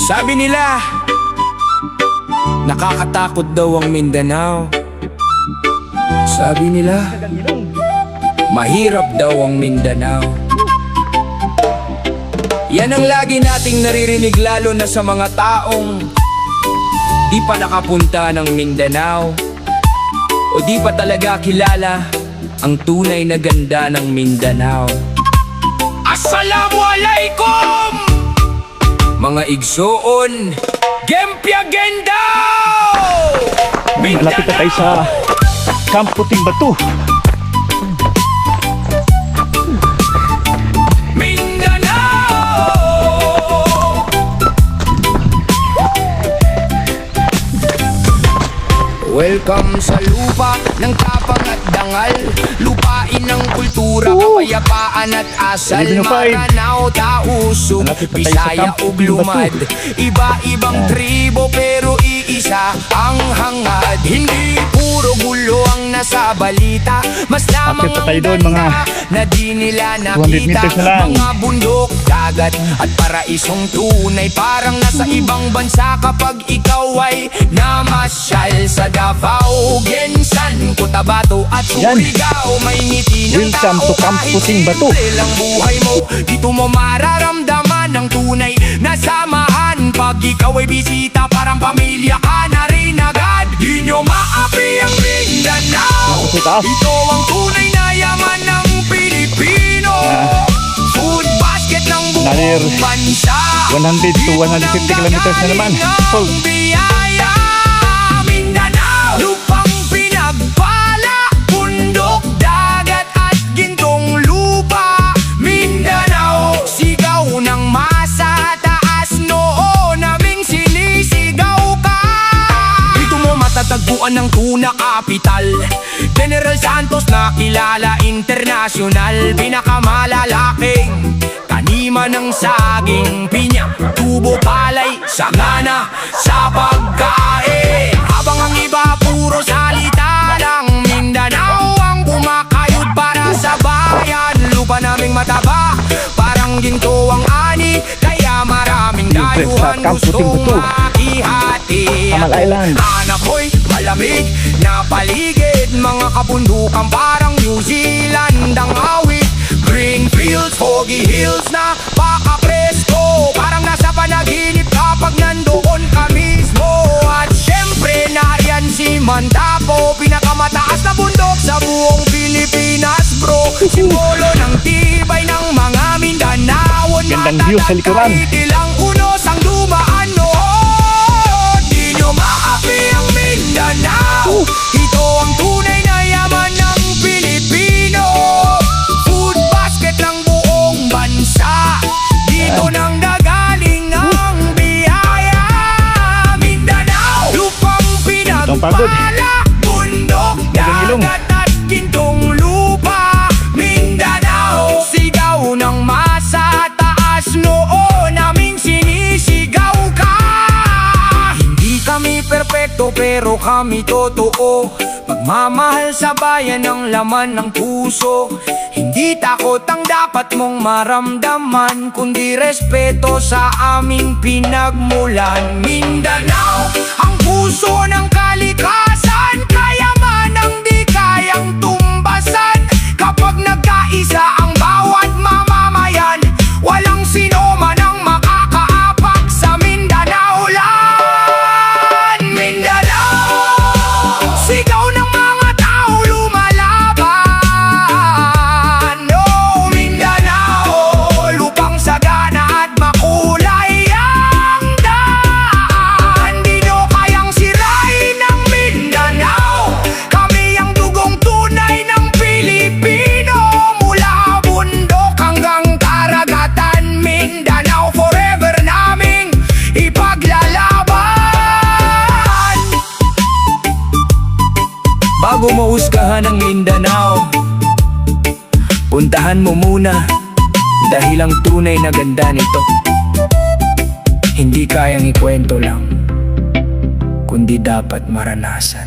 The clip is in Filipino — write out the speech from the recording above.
Sabi nila, nakakatakot daw ang Mindanao. Sabi nila, mahirap daw ang Mindanao. Yan ang lagi nating naririnig, lalo na sa mga taong di pa nakapunta ng Mindanao o di pa talaga kilala ang tunay na ganda ng Mindanao. Assalamualaikum! Mga igsoon, Gempya Gendao! Malapit na tayo sa Camp Puting Batu. Welcome sa lupa ng tapang at dangal, lupain ng kultura, kapayapaan at asal. Maranao, Tausug, Bisaya ug Lumad, iba-ibang tribo pero iisa ang hangad. Hindi puro gulo ang nasa balita, mas lamang ang ganda na di nila nakita. Mga bundok, dagat at paraisong tunay, parang nasa ibang bansa kapag ikaw ay namasyal sa Davao, Gensan, Cotabato at Surigao. May ngiti ng tao kahit simple lang buhay mo. Dito mo mararamdaman ang tunay na samahan. Pag ikaw ay bisita, parang pamilya ka na rin agad. Di nyo maapi ang Mindanao. Ito ang tunay na yaman ng Pilipino. Food basket ng buong bansa. 100 to 150 kilometers na naman. Sold. Lupang pinagpala, bundok, dagat at gintong lupa. Mindanao, sigaw ng masa, taas noo naming sinisigaw ka. Dito mo matatagpuan ng tuna capital, General Santos na kilala internasyonal. Pinakamalalaking taniman ng saging, pinya, tubo, palay, sagana sa pagkain. Habang ang iba puro salita lang, Mindanao ang kumakayod para sa bayan. Lupa naming mataba, parang ginto ang ani, kaya maraming dayuhan gustong makihati. Hanap ko'y malamig na paligid, mga kabundukan parang New Zealand ang awit. Green fields, foggy hills na pakapresko, parang nasa panaginip kapag nandoon ka mismo. At syempre nariyan si Mandapo, pinakamataas na bundok sa buong Pilipinas, bro. Simbolo ng tibay ng mga Mindanaon. Gandang view sa likuran. Ilang unos ang dumaan noon. Di nyo maapi ang Mindanao. Ito ang tunay na yaman ng Pilipino. Food basket ng buong bansa. Dito nang nagaling ang biyaya. Mindanao, lupang pinagpala, bundok, dagat at gintong lupa. Mindanao, sigaw ng masa, taas noo naming sinisigaw ka. Hindi kami perpekto pero kami totoo, pagmamahal sa bayan ang laman ng puso. Hindi takot ang dapat mong maramdaman, kundi respeto sa aming pinagmulan. Mindanao, ang puso ng kalikasan, kayaman ang di kayang tumbasan. Kapag nagkaisa ang bawat mamamayan, walang sino man ang makakaapak sa Mindanao land. Mindanao, sigaw ng mga tao lumalaban. Oh, Mindanao, lupang sagana at makulay ang daan. Di nyo kayang sirain ang Mindanao. Kami ang dugong tunay ng Pilipino. Mula bundok hanggang karagatan, Mindanao forever naming ipaglalaban. Bago mo husgahan ang Mindanao, puntahan mo muna, dahil ang tunay na ganda nito hindi kayang ikwento lang, kundi dapat maranasan.